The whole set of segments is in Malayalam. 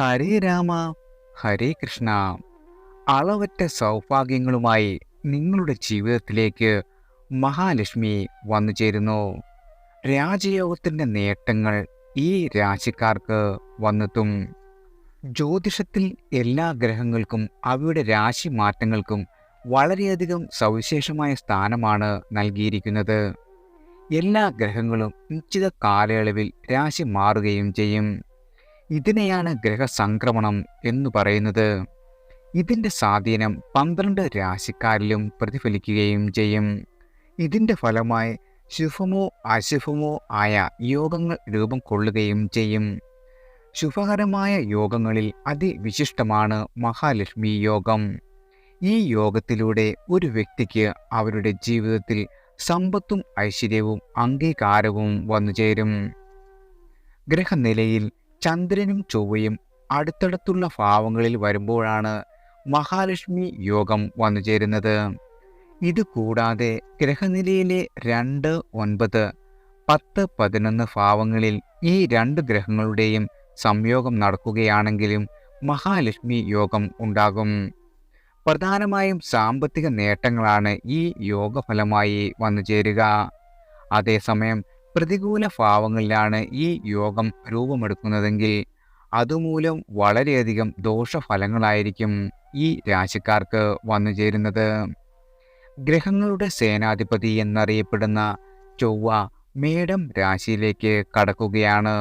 ഹരേ രാമ ഹരേ കൃഷ്ണ. അളവറ്റ സൗഭാഗ്യങ്ങളുമായി നിങ്ങളുടെ ജീവിതത്തിലേക്ക് മഹാലക്ഷ്മി വന്നു ചേരുന്നു. രാജയോഗത്തിൻ്റെ നേട്ടങ്ങൾ ഈ രാശിക്കാർക്ക് വന്നെത്തും. ജ്യോതിഷത്തിൽ എല്ലാ ഗ്രഹങ്ങൾക്കും അവയുടെ രാശി മാറ്റങ്ങൾക്കും വളരെയധികം സവിശേഷമായ സ്ഥാനമാണ് നൽകിയിരിക്കുന്നത്. എല്ലാ ഗ്രഹങ്ങളും നിശ്ചിത കാലയളവിൽ രാശി മാറുകയും ചെയ്യും. ഇതിനെയാണ് ഗ്രഹസംക്രമണം എന്ന് പറയുന്നത്. ഇതിൻ്റെ സ്വാധീനം 12 രാശിക്കാരിലും പ്രതിഫലിക്കുകയും ചെയ്യും. ഇതിൻ്റെ ഫലമായി ശുഭമോ അശുഭമോ ആയ യോഗങ്ങൾ രൂപം കൊള്ളുകയും ചെയ്യും. ശുഭകരമായ യോഗങ്ങളിൽ അതിവിശിഷ്ടമാണ് മഹാലക്ഷ്മി യോഗം. ഈ യോഗത്തിലൂടെ ഒരു വ്യക്തിക്ക് അവരുടെ ജീവിതത്തിൽ സമ്പത്തും ഐശ്വര്യവും അംഗീകാരവും വന്നുചേരും. ഗ്രഹനിലയിൽ ചന്ദ്രനും ചൊവ്വയും അടുത്തടുത്തുള്ള ഭാവങ്ങളിൽ വരുമ്പോഴാണ് മഹാലക്ഷ്മി യോഗം വന്നുചേരുന്നത്. ഇതുകൂടാതെ ഗ്രഹനിലയിലെ 2, 9, 10, 11 ഭാവങ്ങളിൽ ഈ 2 ഗ്രഹങ്ങളുടെയും സംയോഗം നടക്കുകയാണെങ്കിലും മഹാലക്ഷ്മി യോഗം ഉണ്ടാകും. പ്രധാനമായും സാമ്പത്തിക നേട്ടങ്ങളാണ് ഈ യോഗഫലമായി വന്നുചേരുക. അതേസമയം പ്രതികൂല ഭാവങ്ങളിലാണ് ഈ യോഗം രൂപമെടുക്കുന്നതെങ്കിൽ അതുമൂലം വളരെയധികം ദോഷഫലങ്ങളായിരിക്കും ഈ രാശിക്കാർക്ക് വന്നുചേരുന്നത്. ഗ്രഹങ്ങളുടെ സേനാധിപതി എന്നറിയപ്പെടുന്ന ചൊവ്വ മേടം രാശിയിലേക്ക് കടക്കുകയാണ്.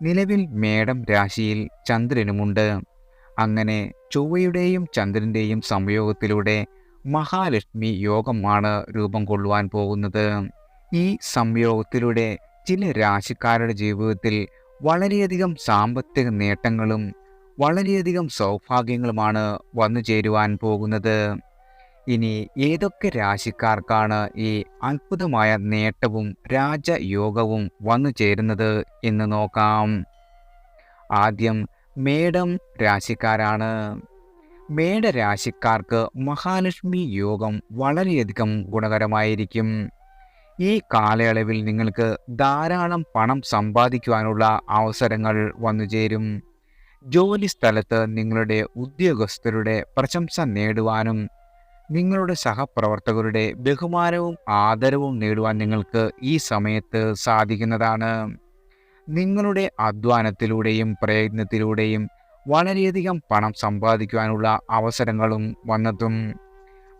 നിലവിൽ മേടം രാശിയിൽ ചന്ദ്രനുമുണ്ട്. അങ്ങനെ ചൊവ്വയുടെയും ചന്ദ്രൻ്റെയും സംയോഗത്തിലൂടെ മഹാലക്ഷ്മി യോഗമാണ് രൂപം കൊള്ളുവാൻ പോകുന്നത്. ഈ സംയോഗത്തിലൂടെ ചില രാശിക്കാരുടെ ജീവിതത്തിൽ വളരെയധികം സാമ്പത്തിക നേട്ടങ്ങളും വളരെയധികം സൗഭാഗ്യങ്ങളുമാണ് വന്നു ചേരുവാൻ പോകുന്നത്. ഇനി ഏതൊക്കെ രാശിക്കാർക്കാണ് ഈ അത്ഭുതമായ നേട്ടവും രാജയോഗവും വന്നു ചേരുന്നത് എന്ന് നോക്കാം. ആദ്യം മേടം രാശിക്കാരാണ്. മേടരാശിക്കാർക്ക് മഹാലക്ഷ്മി യോഗം വളരെയധികം ഗുണകരമായിരിക്കും. ഈ കാലയളവിൽ നിങ്ങൾക്ക് ധാരാളം പണം സമ്പാദിക്കുവാനുള്ള അവസരങ്ങൾ വന്നുചേരും. ജോലി സ്ഥലത്ത് നിങ്ങളുടെ ഉദ്യോഗസ്ഥരുടെ പ്രശംസ നേടുവാനും നിങ്ങളുടെ സഹപ്രവർത്തകരുടെ ബഹുമാനവും ആദരവും നേടുവാൻ നിങ്ങൾക്ക് ഈ സമയത്ത് സാധിക്കുന്നതാണ്. നിങ്ങളുടെ അധ്വാനത്തിലൂടെയും പ്രയത്നത്തിലൂടെയും വളരെയധികം പണം സമ്പാദിക്കുവാനുള്ള അവസരങ്ങളും വന്നെത്തും.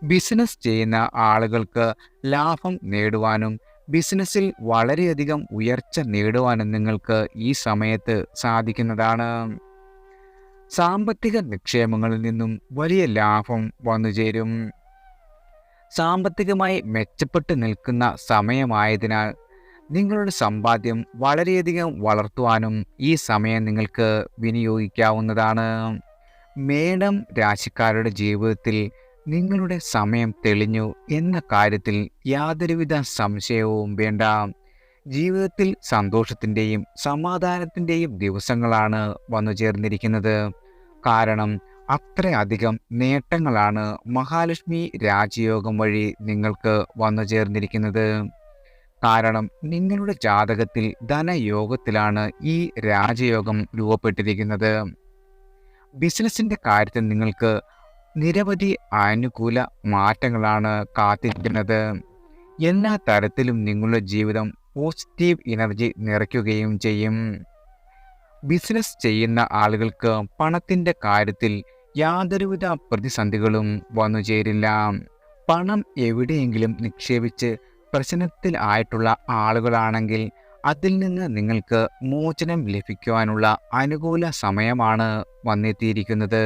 ബിസിനസ് ചെയ്യുന്ന ആളുകൾക്ക് ലാഭം നേടുവാനും ബിസിനസ്സിൽ വളരെയധികം ഉയർച്ച നേടുവാനും നിങ്ങൾക്ക് ഈ സമയത്ത് സാധിക്കുന്നതാണ്. സാമ്പത്തിക നിക്ഷേപങ്ങളിൽ നിന്നും വലിയ ലാഭം വന്നുചേരും. സാമ്പത്തികമായി മെച്ചപ്പെട്ട് നിൽക്കുന്ന സമയമായതിനാൽ നിങ്ങളുടെ സമ്പാദ്യം വളരെയധികം വളർത്തുവാനും ഈ സമയം നിങ്ങൾക്ക് വിനിയോഗിക്കാവുന്നതാണ്. മേടം രാശിക്കാരുടെ ജീവിതത്തിൽ നിങ്ങളുടെ സമയം തെളിഞ്ഞു എന്ന കാര്യത്തിൽ യാതൊരുവിധ സംശയവും വേണ്ട. ജീവിതത്തിൽ സന്തോഷത്തിൻ്റെയും സമാധാനത്തിൻ്റെയും ദിവസങ്ങളാണ് വന്നു ചേർന്നിരിക്കുന്നത്. കാരണം അത്രയധികം നേട്ടങ്ങളാണ് മഹാലക്ഷ്മി രാജയോഗം വഴി നിങ്ങൾക്ക് വന്നു ചേർന്നിരിക്കുന്നത്. കാരണം നിങ്ങളുടെ ജാതകത്തിൽ ധനയോഗത്തിലാണ് ഈ രാജയോഗം രൂപപ്പെട്ടിരിക്കുന്നത്. ബിസിനസ്സിൻ്റെ കാര്യത്തിൽ നിങ്ങൾക്ക് നിരവധി അനുകൂല മാറ്റങ്ങളാണ് കാത്തിരിക്കുന്നത്. എല്ലാ തരത്തിലും നിങ്ങളുടെ ജീവിതം പോസിറ്റീവ് എനർജി നിറയ്ക്കുകയും ചെയ്യും. ബിസിനസ് ചെയ്യുന്ന ആളുകൾക്ക് പണത്തിൻ്റെ കാര്യത്തിൽ യാതൊരുവിധ പ്രതിസന്ധികളും വന്നു ചേരില്ല. പണം എവിടെയെങ്കിലും നിക്ഷേപിച്ച് പ്രശ്നത്തിൽ ആയിട്ടുള്ള ആളുകളാണെങ്കിൽ അതിൽ നിന്ന് നിങ്ങൾക്ക് മോചനം ലഭിക്കുവാനുള്ള അനുകൂല സമയമാണ് വന്നെത്തിയിരിക്കുന്നത്.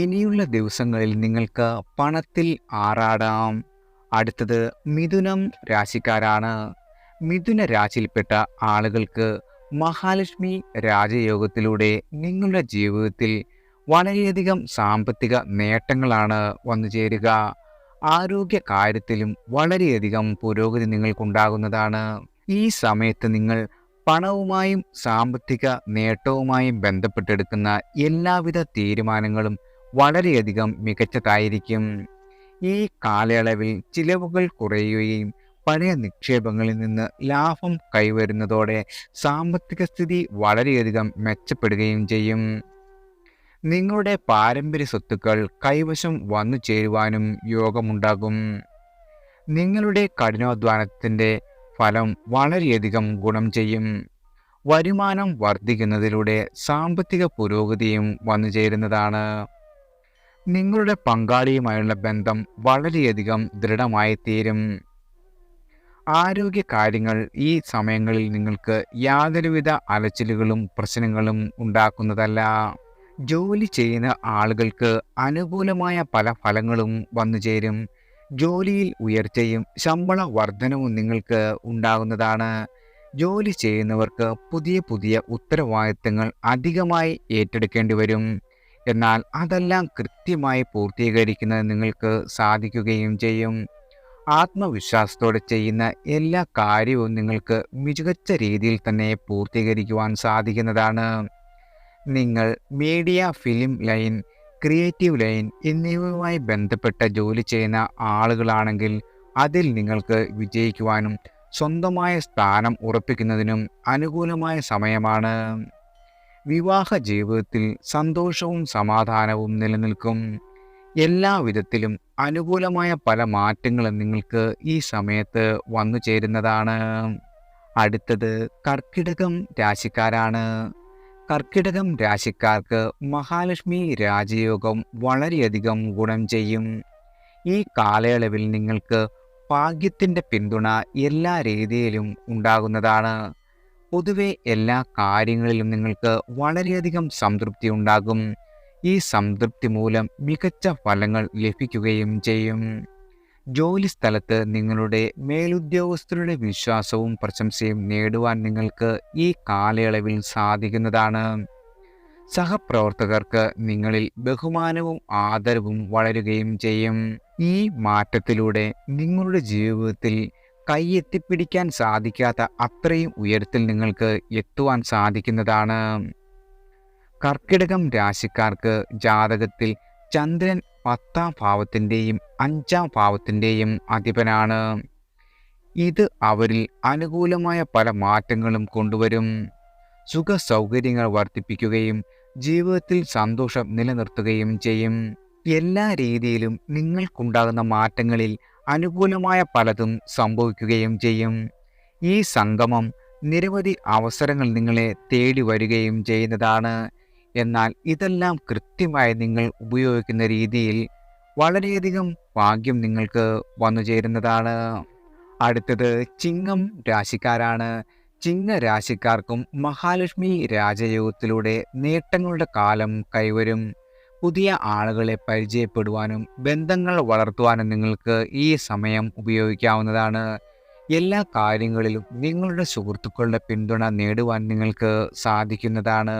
ഇനിയുള്ള ദിവസങ്ങളിൽ നിങ്ങൾക്ക് പണത്തിൽ ആറാടാം. അടുത്തത് മിഥുനം രാശിക്കാരാണ്. മിഥുന രാശിയിൽപ്പെട്ട ആളുകൾക്ക് മഹാലക്ഷ്മി രാജയോഗത്തിലൂടെ നിങ്ങളുടെ ജീവിതത്തിൽ വളരെയധികം സാമ്പത്തിക നേട്ടങ്ങളാണ് വന്നു ചേരുക. ആരോഗ്യ കാര്യത്തിലും വളരെയധികം പുരോഗതി നിങ്ങൾക്കുണ്ടാകുന്നതാണ്. ഈ സമയത്ത് നിങ്ങൾ പണവുമായും സാമ്പത്തിക നേട്ടവുമായും ബന്ധപ്പെട്ടെടുക്കുന്ന എല്ലാവിധ തീരുമാനങ്ങളും വളരെയധികം മികച്ചതായിരിക്കും. ഈ കാലയളവിൽ ചിലവുകൾ കുറയുകയും പഴയ നിക്ഷേപങ്ങളിൽ നിന്ന് ലാഭം കൈവരുന്നതോടെ സാമ്പത്തിക സ്ഥിതി വളരെയധികം മെച്ചപ്പെടുകയും ചെയ്യും. നിങ്ങളുടെ പാരമ്പര്യ സ്വത്തുക്കൾ കൈവശം വന്നു ചേരുവാനും യോഗമുണ്ടാകും. നിങ്ങളുടെ കഠിനാധ്വാനത്തിൻ്റെ ഫലം വളരെയധികം ഗുണം ചെയ്യും. വരുമാനം വർദ്ധിക്കുന്നതിലൂടെ സാമ്പത്തിക പുരോഗതിയും വന്നു ചേരുന്നതാണ്. നിങ്ങളുടെ പങ്കാളിയുമായുള്ള ബന്ധം വളരെയധികം ദൃഢമായി തീരും. ആരോഗ്യ കാര്യങ്ങൾ ഈ സമയങ്ങളിൽ നിങ്ങൾക്ക് യാതൊരുവിധ അലച്ചിലുകളും പ്രശ്നങ്ങളും ഉണ്ടാക്കുന്നതല്ല. ജോലി ചെയ്യുന്ന ആളുകൾക്ക് അനുകൂലമായ പല ഫലങ്ങളും വന്നു ചേരും. ജോലിയിൽ ഉയർച്ചയും ശമ്പള വർധനവും നിങ്ങൾക്ക് ഉണ്ടാകുന്നതാണ്. ജോലി ചെയ്യുന്നവർക്ക് പുതിയ പുതിയ ഉത്തരവാദിത്തങ്ങൾ അധികമായി ഏറ്റെടുക്കേണ്ടി വരും. എന്നാൽ അതെല്ലാം കൃത്യമായി പൂർത്തീകരിക്കുന്നത് നിങ്ങൾക്ക് സാധിക്കുകയും ചെയ്യും. ആത്മവിശ്വാസത്തോടെ ചെയ്യുന്ന എല്ലാ കാര്യവും നിങ്ങൾക്ക് മികച്ച രീതിയിൽ തന്നെ പൂർത്തീകരിക്കുവാൻ സാധിക്കുന്നതാണ്. നിങ്ങൾ media, film line, creative line എന്നിവയുമായി ബന്ധപ്പെട്ട ജോലി ചെയ്യുന്ന ആളുകളാണെങ്കിൽ അതിൽ നിങ്ങൾക്ക് വിജയിക്കുവാനും സ്വന്തമായ സ്ഥാനം ഉറപ്പിക്കുന്നതിനും അനുകൂലമായ സമയമാണ്. വിവാഹ ജീവിതത്തിൽ സന്തോഷവും സമാധാനവും നിലനിൽക്കും. എല്ലാവിധത്തിലും അനുകൂലമായ പല മാറ്റങ്ങളും നിങ്ങൾക്ക് ഈ സമയത്ത് വന്നു ചേരുന്നതാണ്. അടുത്തത് കർക്കിടകം രാശിക്കാരാണ്. കർക്കിടകം രാശിക്കാർക്ക് മഹാലക്ഷ്മി രാജയോഗം വളരെയധികം ഗുണം ചെയ്യും. ഈ കാലയളവിൽ നിങ്ങൾക്ക് ഭാഗ്യത്തിൻ്റെ പിന്തുണ എല്ലാ രീതിയിലും ഉണ്ടാകുന്നതാണ്. പൊതുവെ എല്ലാ കാര്യങ്ങളിലും നിങ്ങൾക്ക് വളരെയധികം സംതൃപ്തി ഉണ്ടാകും. ഈ സംതൃപ്തി മൂലം മികച്ച ഫലങ്ങൾ ലഭിക്കുകയും ചെയ്യും. ജോലിസ്ഥലത്ത് നിങ്ങളുടെ മേലുദ്യോഗസ്ഥരുടെ വിശ്വാസവും പ്രശംസയും നേടുവാൻ നിങ്ങൾക്ക് ഈ കാലയളവിൽ സാധിക്കുന്നതാണ്. സഹപ്രവർത്തകർക്ക് നിങ്ങളിൽ ബഹുമാനവും ആദരവും വളരുകയും ചെയ്യും. ഈ മാറ്റത്തിലൂടെ നിങ്ങളുടെ ജീവിതത്തിൽ കൈയെത്തിപ്പിടിക്കാൻ സാധിക്കാത്ത അത്രയും ഉയരത്തിൽ നിങ്ങൾക്ക് എത്തുവാൻ സാധിക്കുന്നതാണ്. കർക്കിടകം രാശിക്കാർക്ക് ജാതകത്തിൽ ചന്ദ്രൻ 10ാം ഭാവത്തിൻ്റെയും 5ാം ഭാവത്തിൻ്റെയും അധിപനാണ്. ഇത് അവരിൽ അനുകൂലമായ പല മാറ്റങ്ങളും കൊണ്ടുവരും. സുഖ സൗകര്യങ്ങൾ വർദ്ധിപ്പിക്കുകയും ജീവിതത്തിൽ സന്തോഷം നിലനിർത്തുകയും ചെയ്യും. എല്ലാ രീതിയിലും നിങ്ങൾക്കുണ്ടാകുന്ന മാറ്റങ്ങളിൽ അനുകൂലമായ പലതും സംഭവിക്കുകയും ചെയ്യും. ഈ സംഗമം നിരവധി അവസരങ്ങൾ നിങ്ങളെ തേടി വരികയും ചെയ്യുന്നതാണ്. എന്നാൽ ഇതെല്ലാം കൃത്യമായി നിങ്ങൾ ഉപയോഗിക്കുന്ന രീതിയിൽ വളരെയധികം ഭാഗ്യം നിങ്ങൾക്ക് വന്നു ചേരുന്നതാണ്. അടുത്തത് ചിങ്ങം രാശിക്കാരാണ്. ചിങ്ങ രാശിക്കാർക്കും മഹാലക്ഷ്മി രാജയോഗത്തിലൂടെ നേട്ടങ്ങളുടെ കാലം കൈവരും. പുതിയ ആളുകളെ പരിചയപ്പെടുവാനും ബന്ധങ്ങൾ വളർത്തുവാനും നിങ്ങൾക്ക് ഈ സമയം ഉപയോഗിക്കാവുന്നതാണ്. എല്ലാ കാര്യങ്ങളിലും നിങ്ങളുടെ സുഹൃത്തുക്കളുടെ പിന്തുണ നേടുവാൻ നിങ്ങൾക്ക് സാധിക്കുന്നതാണ്.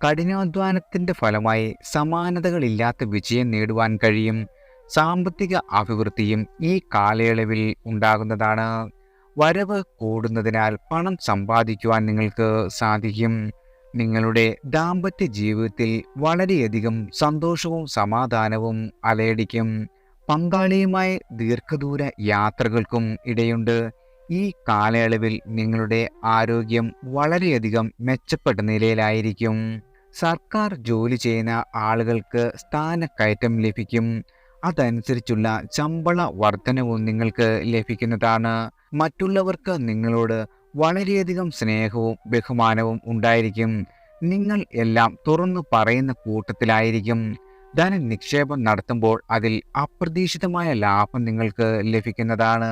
കഠിനാധ്വാനത്തിൻ്റെ ഫലമായി സമാനതകളില്ലാത്ത വിജയം നേടുവാൻ കഴിയും. സാമ്പത്തിക അഭിവൃദ്ധിയും ഈ കാലയളവിൽ ഉണ്ടാകുന്നതാണ്. വരവ് കൂടുന്നതിനാൽ പണം സമ്പാദിക്കുവാൻ നിങ്ങൾക്ക് സാധിക്കും. നിങ്ങളുടെ ദാമ്പത്യ ജീവിതത്തിൽ വളരെയധികം സന്തോഷവും സമാധാനവും അലയടിക്കും. പങ്കാളിയുമായി ദീർഘദൂര യാത്രകൾക്കും ഇടയുണ്ട്. ഈ കാലയളവിൽ നിങ്ങളുടെ ആരോഗ്യം വളരെയധികം മെച്ചപ്പെട്ട നിലയിലായിരിക്കും. സർക്കാർ ജോലി ചെയ്യുന്ന ആളുകൾക്ക് സ്ഥാനക്കയറ്റം ലഭിക്കും. അതനുസരിച്ചുള്ള ശമ്പള വർധനവും നിങ്ങൾക്ക് ലഭിക്കുന്നതാണ്. മറ്റുള്ളവർക്ക് നിങ്ങളോട് വളരെയധികം സ്നേഹവും ബഹുമാനവും ഉണ്ടായിരിക്കും. നിങ്ങൾ എല്ലാം തുറന്നു പറയുന്ന കൂട്ടത്തിലായിരിക്കും. ധനനിക്ഷേപം നടത്തുമ്പോൾ അതിൽ അപ്രതീക്ഷിതമായ ലാഭം നിങ്ങൾക്ക് ലഭിക്കുന്നതാണ്.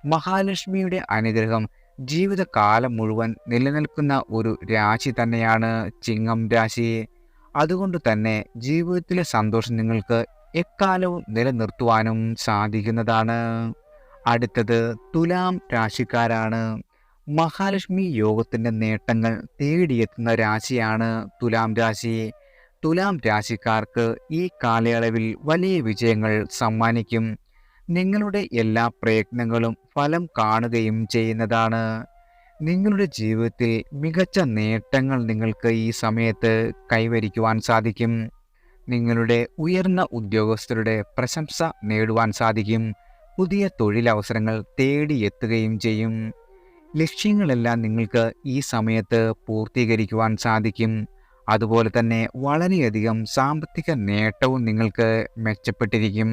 മഹാലക്ഷ്മിയുടെ അനുഗ്രഹം ജീവിതകാലം മുഴുവൻ നിലനിൽക്കുന്ന ഒരു രാശി തന്നെയാണ് ചിങ്ങം രാശി. അതുകൊണ്ട് തന്നെ ജീവിതത്തിലെ സന്തോഷം നിങ്ങൾക്ക് എക്കാലവും നിലനിർത്തുവാനും സാധിക്കുന്നതാണ്. അടുത്തത് തുലാം രാശിക്കാരാണ്. മഹാലക്ഷ്മി യോഗത്തിൻ്റെ നേട്ടങ്ങൾ തേടിയെത്തുന്ന രാശിയാണ് തുലാം രാശി. തുലാം രാശിക്കാർക്ക് ഈ കാലയളവിൽ വലിയ വിജയങ്ങൾ സമ്മാനിക്കും. നിങ്ങളുടെ എല്ലാ പ്രയത്നങ്ങളും ഫലം കാണുകയും ചെയ്യുന്നതാണ്. നിങ്ങളുടെ ജീവിതത്തിൽ മികച്ച നേട്ടങ്ങൾ നിങ്ങൾക്ക് ഈ സമയത്ത് കൈവരിക്കുവാൻ സാധിക്കും. നിങ്ങളുടെ ഉയർന്ന ഉദ്യോഗസ്ഥരുടെ പ്രശംസ നേടുവാൻ സാധിക്കും. പുതിയ തൊഴിലവസരങ്ങൾ തേടിയെത്തുകയും ചെയ്യും. ലക്ഷ്യങ്ങളെല്ലാം നിങ്ങൾക്ക് ഈ സമയത്ത് പൂർത്തീകരിക്കുവാൻ സാധിക്കും. അതുപോലെ തന്നെ വളരെയധികം സാമ്പത്തിക നേട്ടവും നിങ്ങൾക്ക് മെച്ചപ്പെട്ടിരിക്കും.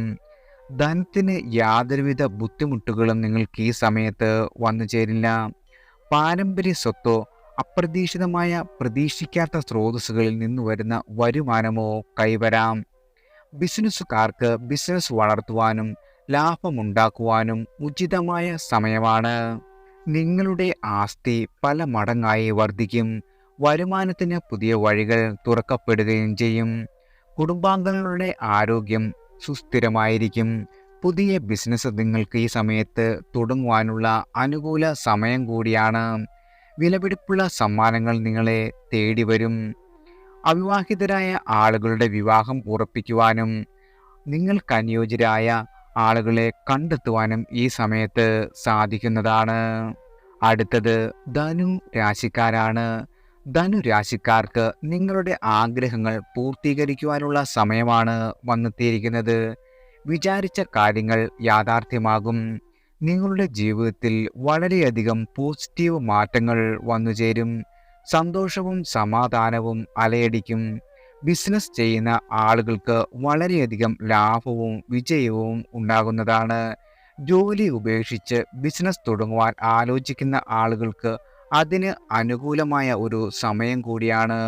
ധനത്തിന് യാതൊരുവിധ ബുദ്ധിമുട്ടുകളും നിങ്ങൾക്ക് ഈ സമയത്ത് വന്നു ചേരില്ല. പാരമ്പര്യ സ്വത്തോ അപ്രതീക്ഷിതമായ പ്രതീക്ഷിക്കാത്ത സ്രോതസ്സുകളിൽ നിന്ന് വരുന്ന വരുമാനമോ കൈവരാം. ബിസിനസ്സുകാർക്ക് ബിസിനസ് വളർത്തുവാനും ലാഭമുണ്ടാക്കുവാനും ഉചിതമായ സമയമാണ്. നിങ്ങളുടെ ആസ്തി പല മടങ്ങായി വർദ്ധിക്കും. വരുമാനത്തിന് പുതിയ വഴികൾ തുറക്കപ്പെടുകയും ചെയ്യും. കുടുംബാംഗങ്ങളുടെ ആരോഗ്യം സുസ്ഥിരമായിരിക്കും. പുതിയ ബിസിനസ് നിങ്ങൾക്ക് ഈ സമയത്ത് തുടങ്ങുവാനുള്ള അനുകൂല സമയം കൂടിയാണ്. വിലപിടിപ്പുള്ള സമ്മാനങ്ങൾ നിങ്ങളെ തേടി വരും. അവിവാഹിതരായ ആളുകളുടെ വിവാഹം ഉറപ്പിക്കുവാനും നിങ്ങൾക്ക് അനുയോജ്യരായ ആളുകളെ കണ്ടെത്തുവാനും ഈ സമയത്ത് സാധിക്കുന്നതാണ്. അടുത്തത് ധനു രാശിക്കാരാണ്. ധനു രാശിക്കാർക്ക് നിങ്ങളുടെ ആഗ്രഹങ്ങൾ പൂർത്തീകരിക്കുവാനുള്ള സമയമാണ് വന്നെത്തിയിരിക്കുന്നത്. വിചാരിച്ച കാര്യങ്ങൾ യാഥാർത്ഥ്യമാകും. നിങ്ങളുടെ ജീവിതത്തിൽ വളരെയധികം പോസിറ്റീവ് മാറ്റങ്ങൾ വന്നുചേരും. സന്തോഷവും സമാധാനവും അലയടിക്കും. ബിസിനസ് ചെയ്യുന്ന ആളുകൾക്ക് വളരെയധികം ലാഭവും വിജയവും ഉണ്ടാകുന്നതാണ്. ജോലി ഉപേക്ഷിച്ച് ബിസിനസ് തുടങ്ങുവാൻ ആലോചിക്കുന്ന ആളുകൾക്ക് അതിന് അനുകൂലമായ ഒരു സമയം കൂടിയാണ്.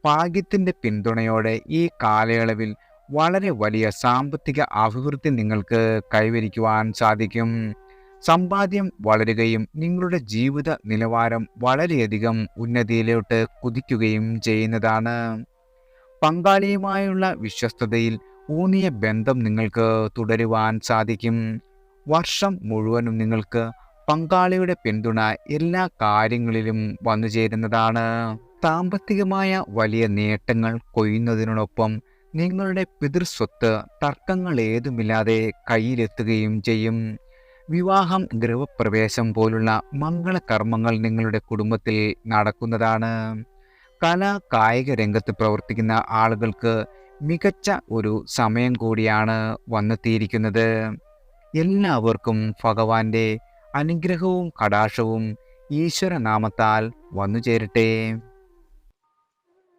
ഭാഗ്യത്തിൻ്റെ പിന്തുണയോടെ ഈ കാലയളവിൽ വളരെ വലിയ സാമ്പത്തിക അഭിവൃദ്ധി നിങ്ങൾക്ക് കൈവരിക്കുവാൻ സാധിക്കും. സമ്പാദ്യം വളരുകയും നിങ്ങളുടെ ജീവിത നിലവാരം വളരെയധികം ഉന്നതിയിലോട്ട് കുതിക്കുകയും ചെയ്യുന്നതാണ്. പങ്കാളിയുമായുള്ള വിശ്വസ്തതയിൽ ഊന്നിയ ബന്ധം നിങ്ങൾക്ക് തുടരുവാൻ സാധിക്കും. വർഷം മുഴുവനും നിങ്ങൾക്ക് പങ്കാളിയുടെ പിന്തുണ എല്ലാ കാര്യങ്ങളിലും വന്നു ചേരുന്നതാണ്. സാമ്പത്തികമായ വലിയ നേട്ടങ്ങൾ കൊയ്യുന്നതിനോടൊപ്പം നിങ്ങളുടെ പിതൃസ്വത്ത് തർക്കങ്ങൾ ഏതുമില്ലാതെ കയ്യിലെത്തുകയും ചെയ്യും. വിവാഹം, ഗൃഹപ്രവേശം പോലുള്ള മംഗളകർമ്മങ്ങൾ നിങ്ങളുടെ കുടുംബത്തിൽ നടക്കുന്നതാണ്. കായിക രംഗത്ത് പ്രവർത്തിക്കുന്ന ആളുകൾക്ക് മികച്ച ഒരു സമയം കൂടിയാണ് വന്നെത്തിയിരിക്കുന്നത്. എല്ലാവർക്കും ഭഗവാന്റെ അനുഗ്രഹവും കടാക്ഷവും ഈശ്വരനാമത്താൽ വന്നു ചേരട്ടെ.